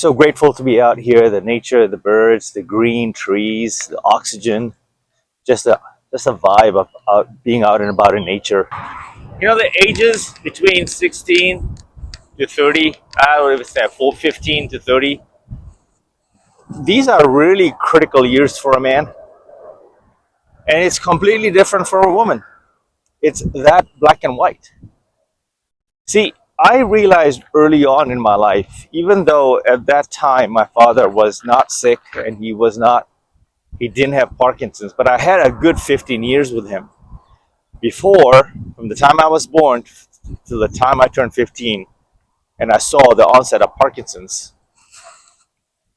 So grateful to be out here, the nature, the birds, the green trees, the oxygen, just a just a vibe of being out and about in nature. You know, the ages between 16 to 30, I would say 15 to 30, these are really critical years for a man, and it's completely different for a woman. It's that black and white. See, I realized early on in my life, even though at that time my father was not sick and he didn't have Parkinson's, but I had a good 15 years with him. Before, from the time I was born to the time I turned 15, and I saw the onset of Parkinson's.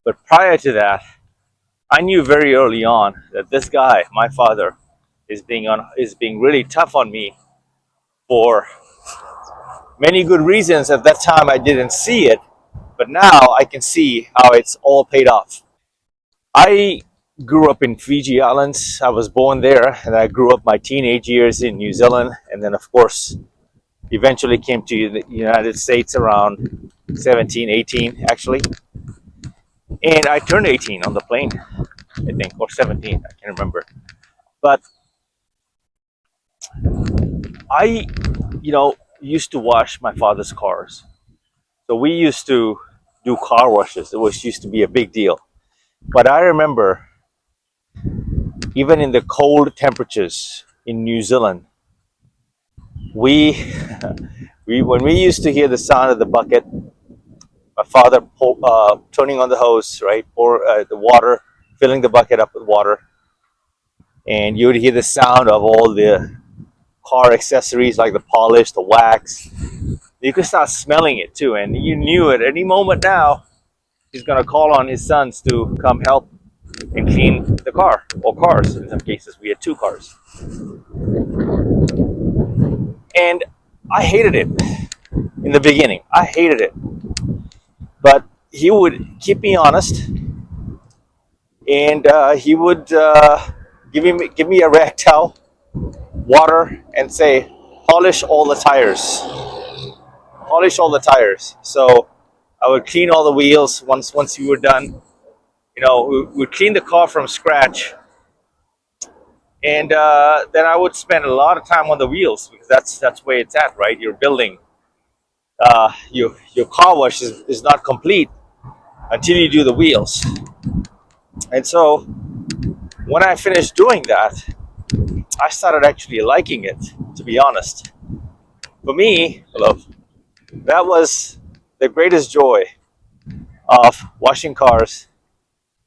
But prior to that, I knew very early on that this guy, my father, is being really tough on me for many good reasons. At that time, I didn't see it, but now I can see how it's all paid off. I grew up in Fiji Islands. I was born there, and I grew up my teenage years in New Zealand, and then, of course, eventually came to the United States around 17, 18, actually. And I turned 18 on the plane, I think, or 17, I can't remember. But I, used to wash my father's cars. So we used to do car washes. It was used to be a big deal. But I remember, even in the cold temperatures in New Zealand, we, when we used to hear the sound of the bucket, my father turning on the hose, right, pour the water, filling the bucket up with water, and you would hear the sound of all the car accessories like the polish, the wax. You could start smelling it too, and you knew at any moment now he's gonna call on his sons to come help and clean the car, or cars. In some cases, we had two cars, and I hated it in the beginning. I hated it, but he would keep me honest, and he would give me a rag towel, water, and say, polish all the tires. Polish all the tires. So I would clean all the wheels once you were done. We would clean the car from scratch, and then I would spend a lot of time on the wheels because that's where it's at, right? You're building. Your car wash is not complete until you do the wheels. And so when I finished doing that, I started actually liking it, to be honest. For me, love, that was the greatest joy of washing cars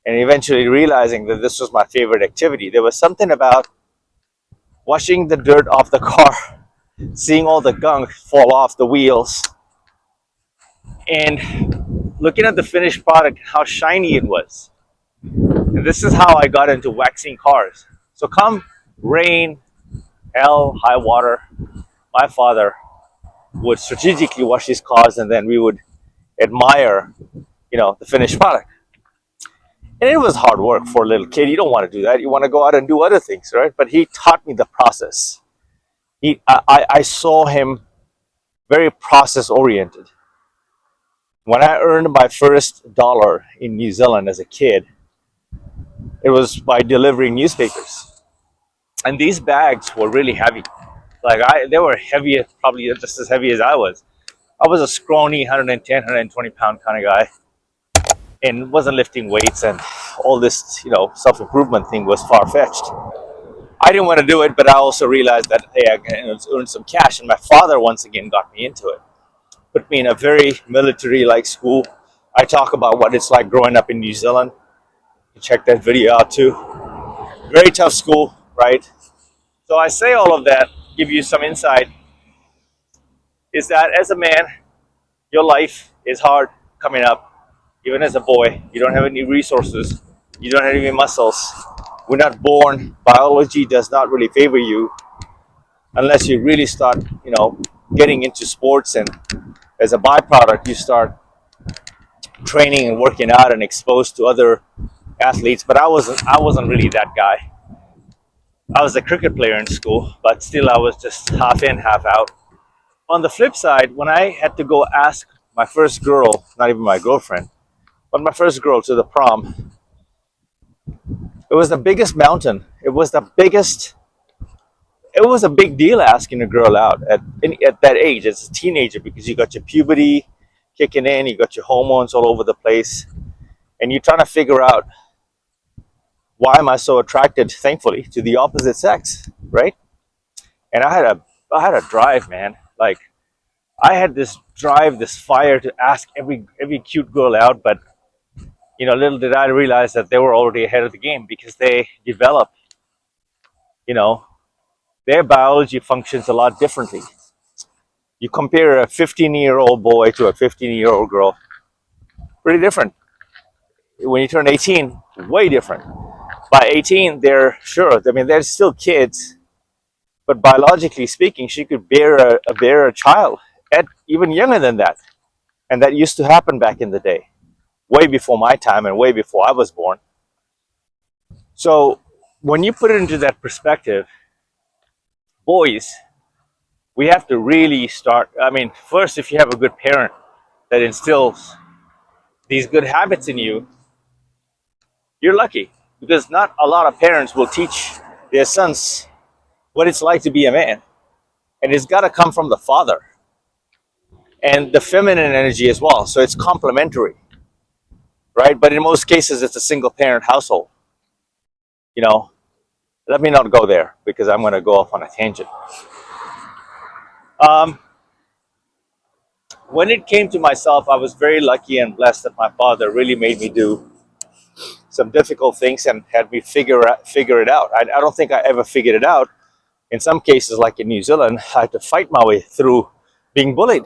and eventually realizing that this was my favorite activity. There was something about washing the dirt off the car, seeing all the gunk fall off the wheels, and looking at the finished product, how shiny it was. And this is how I got into waxing cars. So come rain, hell, high water, my father would strategically wash his cars, and then we would admire, the finished product. And it was hard work for a little kid. You don't want to do that. You want to go out and do other things, right? But he taught me the process. I saw him very process oriented. When I earned my first dollar in New Zealand as a kid, it was by delivering newspapers. And these bags were really heavy. They were heavy, probably just as heavy as I was. I was a scrawny 110, 120 pound kind of guy, and wasn't lifting weights, and all this, self-improvement thing was far-fetched. I didn't want to do it, but I also realized that, hey, I can earn some cash, and my father once again got me into it. Put me in a very military-like school. I talk about what it's like growing up in New Zealand. You check that video out too. Very tough school, right? So I say all of that, give you some insight, is that as a man, your life is hard coming up. Even as a boy, you don't have any resources. You don't have any muscles. We're not born. Biology does not really favor you unless you really start, getting into sports, and as a byproduct, you start training and working out and exposed to other athletes. But I wasn't really that guy. I was a cricket player in school, but still I was just half in, half out. On the flip side, when I had to go ask my first girl, not even my girlfriend, But my first girl to the prom, it was the biggest mountain. It was a big deal asking a girl out at that age as a teenager, because you got your puberty kicking in, you got your hormones all over the place, and you're trying to figure out, why am I so attracted, thankfully, to the opposite sex, right? And I had a drive, man. Like, I had this drive, this fire to ask every cute girl out, but little did I realize that they were already ahead of the game, because they develop, you know, their biology functions a lot differently. You compare a 15-year-old boy to a 15-year-old girl, pretty different. When you turn 18, way different. By 18, they're sure. I mean, they're still kids, but biologically speaking, she could bear a child at even younger than that, and that used to happen back in the day, way before my time and way before I was born. So when you put it into that perspective, boys, we have to really start. I mean, first, if you have a good parent that instills these good habits in you, you're lucky, because not a lot of parents will teach their sons what it's like to be a man. And it's got to come from the father and the feminine energy as well. So it's complementary, right? But in most cases, it's a single parent household. You know, Let me not go there, because I'm going to go off on a tangent. Um, when it came to myself, I was very lucky and blessed that my father really made me do some difficult things and had me figure it out. I don't think I ever figured it out. In some cases, like in New Zealand, I had to fight my way through being bullied.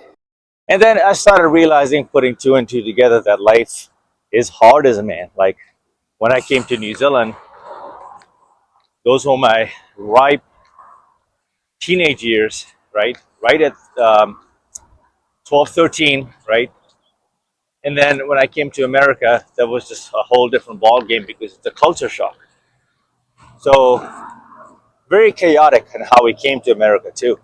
And then I started realizing, putting two and two together, that life is hard as a man. Like, when I came to New Zealand, those were my ripe teenage years, right? Right at 12, 13, right? And then when I came to America, that was just a whole different ball game, because it's a culture shock. So very chaotic in how we came to America too.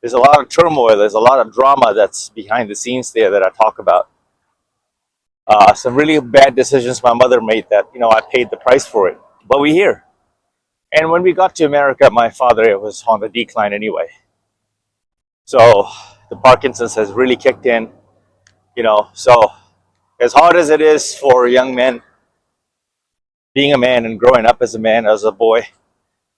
There's a lot of turmoil. There's a lot of drama that's behind the scenes there that I talk about. Some really bad decisions my mother made that, I paid the price for it. But we're here. And when we got to America, my father was on the decline anyway. So the Parkinson's has really kicked in, So as hard as it is for young men being a man and growing up as a man, as a boy,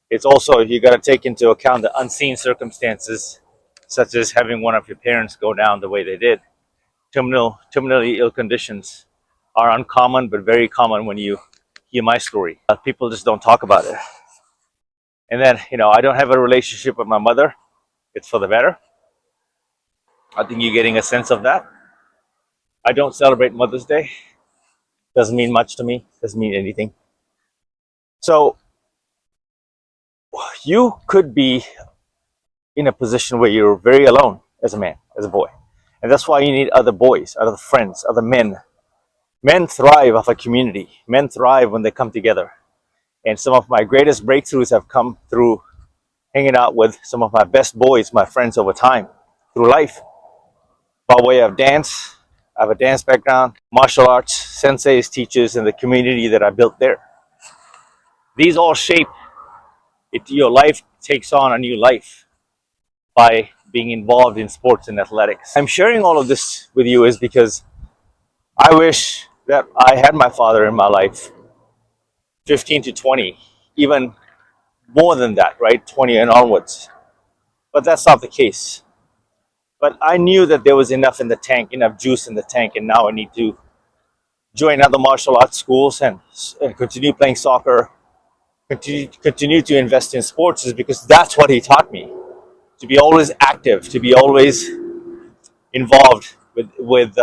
it's also, you got to take into account the unseen circumstances, such as having one of your parents go down the way they did. Terminally ill conditions are uncommon, but very common when you hear my story. People just don't talk about it. And then, I don't have a relationship with my mother. It's for the better. I think you're getting a sense of that. I don't celebrate Mother's Day. Doesn't mean much to me. Doesn't mean anything. So you could be in a position where you're very alone as a man, as a boy. And that's why you need other boys, other friends, other men. Men thrive off a community. Men thrive when they come together. And some of my greatest breakthroughs have come through hanging out with some of my best boys, my friends over time, through life. By way of dance, I have a dance background, martial arts, senseis, teachers, and the community that I built there. These all shape it. Your life takes on a new life by being involved in sports and athletics. I'm sharing all of this with you is because I wish that I had my father in my life 15 to 20, even more than that, right? 20 and onwards. But that's not the case. But I knew that there was enough in the tank, enough juice in the tank, and now I need to join other martial arts schools and continue playing soccer, continue to invest in sports, is because that's what he taught me. To be always active, to be always involved with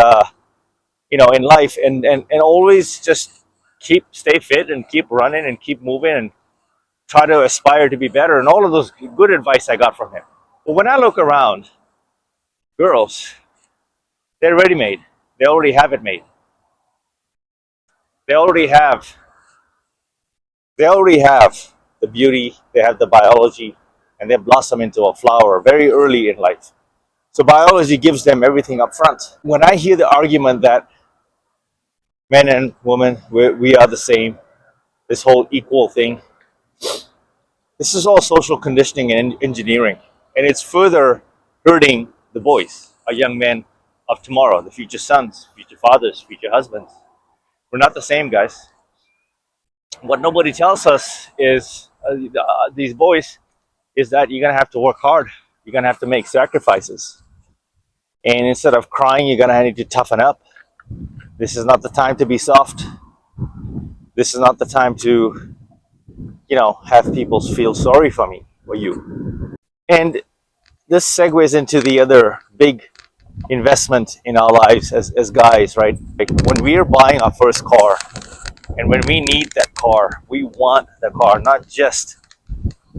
in life, and always just stay fit and keep running and keep moving and try to aspire to be better, and all of those good advice I got from him. But when I look around, girls, they're ready made. They already have it made. They already have the beauty, they have the biology, and they blossom into a flower very early in life. So biology gives them everything up front. When I hear the argument that Men and women, we are the same. This whole equal thing, this is all social conditioning and engineering, and it's further hurting the boys, our young men of tomorrow, the future sons, future fathers, future husbands. We're not the same, guys. What nobody tells us is these boys is that you're gonna have to work hard. You're gonna have to make sacrifices, and instead of crying, you're gonna need to toughen up. This is not the time to be soft. This is not the time to, have people feel sorry for me or you. And this segues into the other big investment in our lives as guys, right? Like when we are buying our first car and when we need that car, we want the car, not just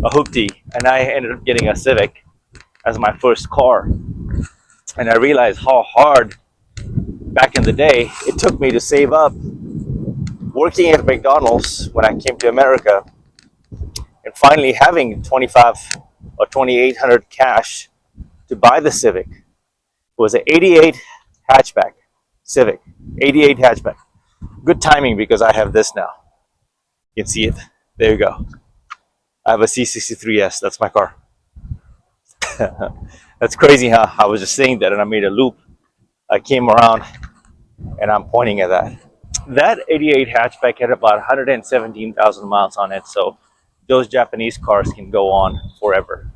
a hoopty. And I ended up getting a Civic as my first car. And I realized how hard back in the day it took me to save up working at McDonald's when I came to America and finally having 25 or 2800 cash to buy the Civic. It was an 88 hatchback Civic, 88 hatchback. Good timing because I have this now. You can see it. There you go. I have a C63S. That's my car. That's crazy, huh? I was just saying that and I made a loop. I came around and I'm pointing at that. That 88 hatchback had about 117,000 miles on it, so those Japanese cars can go on forever.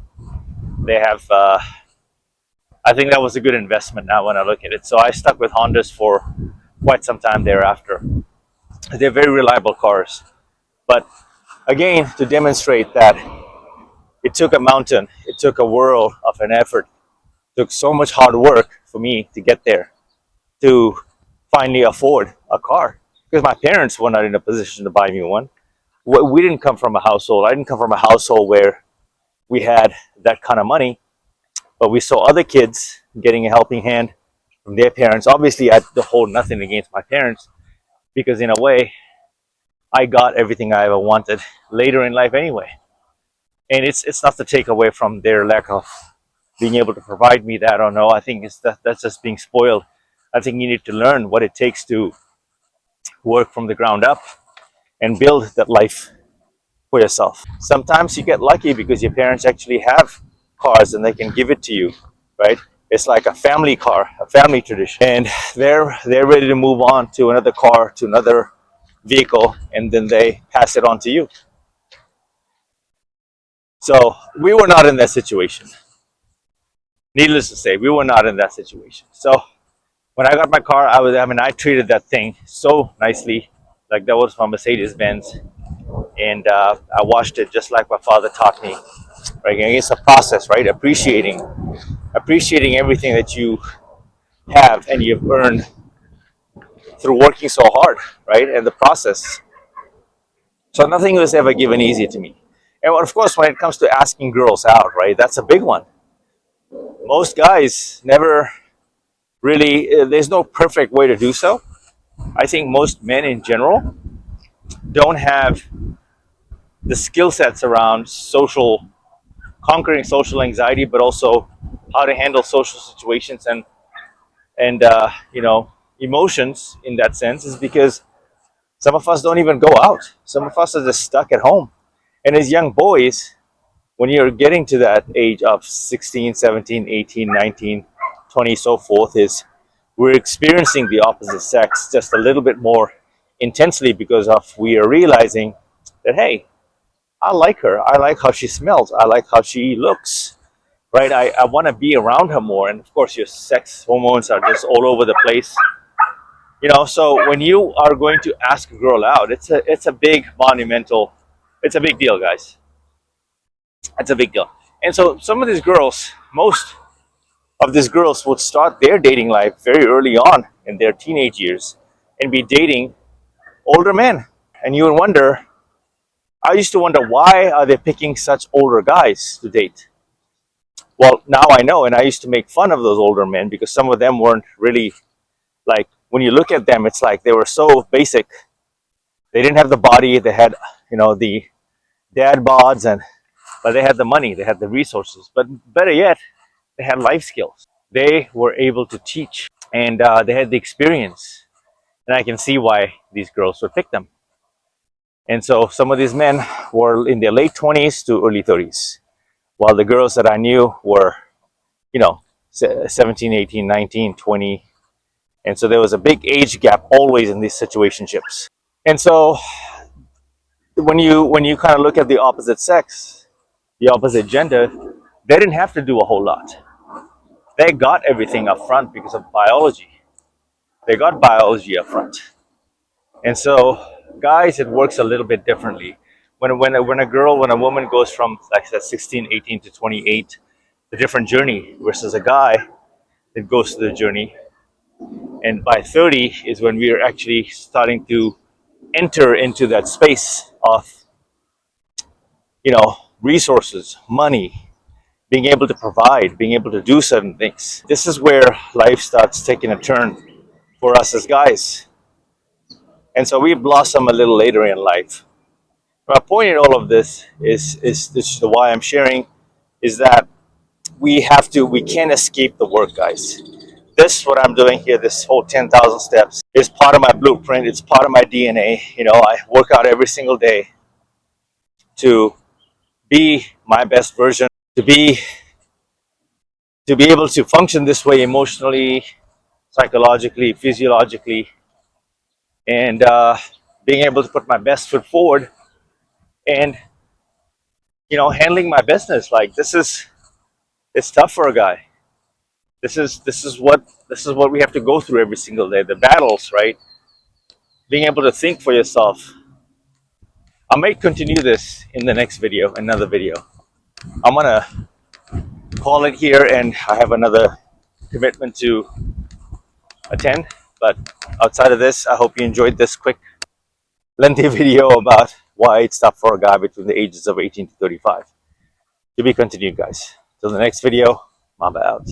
They have, I think that was a good investment now when I look at it. So I stuck with Hondas for quite some time thereafter. They're very reliable cars. But again, to demonstrate that it took a mountain, it took a world of an effort, it took so much hard work for me to get there, to finally afford a car. Because my parents were not in a position to buy me one. We didn't come from a household. I didn't come from a household where we had that kind of money, but we saw other kids getting a helping hand from their parents. Obviously, I hold nothing against my parents because, in a way, I got everything I ever wanted later in life anyway. And it's not to take away from their lack of being able to provide me that or no. I think that's just being spoiled. I think you need to learn what it takes to work from the ground up and build that life for yourself. Sometimes you get lucky because your parents actually have cars and they can give it to you, right? It's like a family car, a family tradition, and they're ready to move on to another car, to another vehicle, and then they pass it on to you. So we were not in that situation. Needless to say, we were not in that situation. So when I got my car, I treated that thing so nicely, like that was my Mercedes Benz, and I washed it just like my father taught me. Right, and it's a process, right? Appreciating everything that you have and you've earned through working so hard, right? And the process. So nothing was ever given easy to me. And of course, when it comes to asking girls out, right, that's a big one. Most guys never really, there's no perfect way to do so. I think most men in general don't have the skill sets around conquering social anxiety, but also how to handle social situations and emotions in that sense, is because some of us don't even go out. Some of us are just stuck at home. And as young boys, when you're getting to that age of 16, 17, 18, 19, 20, so forth, is we're experiencing the opposite sex just a little bit more intensely because of we are realizing that, hey, I like her. I like how she smells. I like how she looks. Right? I want to be around her more. And of course, your sex hormones are just all over the place. So when you are going to ask a girl out, it's a big monumental, it's a big deal, guys. It's a big deal. And so some of these girls, most of these girls would start their dating life very early on in their teenage years and be dating older men. And you would wonder, I used to wonder, why are they picking such older guys to date? Well, now I know, and I used to make fun of those older men because some of them weren't really, like, when you look at them, it's like they were so basic. They didn't have the body. They had, the dad bods, but they had the money. They had the resources. But better yet, they had life skills. They were able to teach, and they had the experience. And I can see why these girls would pick them. And so some of these men were in their late 20s to early 30s, while the girls that I knew were, you know, 17, 18, 19, 20. And so there was a big age gap always in these situationships. And so when you kind of look at the opposite sex, the opposite gender, they didn't have to do a whole lot. They got everything up front because of biology. They got biology up front. And so, guys, it works a little bit differently. When a woman goes from, like I said, 16, 18 to 28, a different journey versus a guy that goes through the journey. And by 30 is when we are actually starting to enter into that space of, resources, money, being able to provide, being able to do certain things. This is where life starts taking a turn for us as guys. And so we blossom a little later in life. My point in all of this is this is why I'm sharing is that we can't escape the work, guys. This what I'm doing here, this whole 10,000 steps is part of my blueprint. It's part of my DNA. I work out every single day to be my best version, to be able to function this way emotionally, psychologically, physiologically, and being able to put my best foot forward and handling my business. Like it's tough for a guy. This is what we have to go through every single day. The battles, right? Being able to think for yourself. I might continue this in the next video, another video. I'm gonna call it here, and I have another commitment to attend. But outside of this, I hope you enjoyed this quick, lengthy video about why it's tough for a guy between the ages of 18 to 35. To be continued, guys. Till the next video, Mamba out.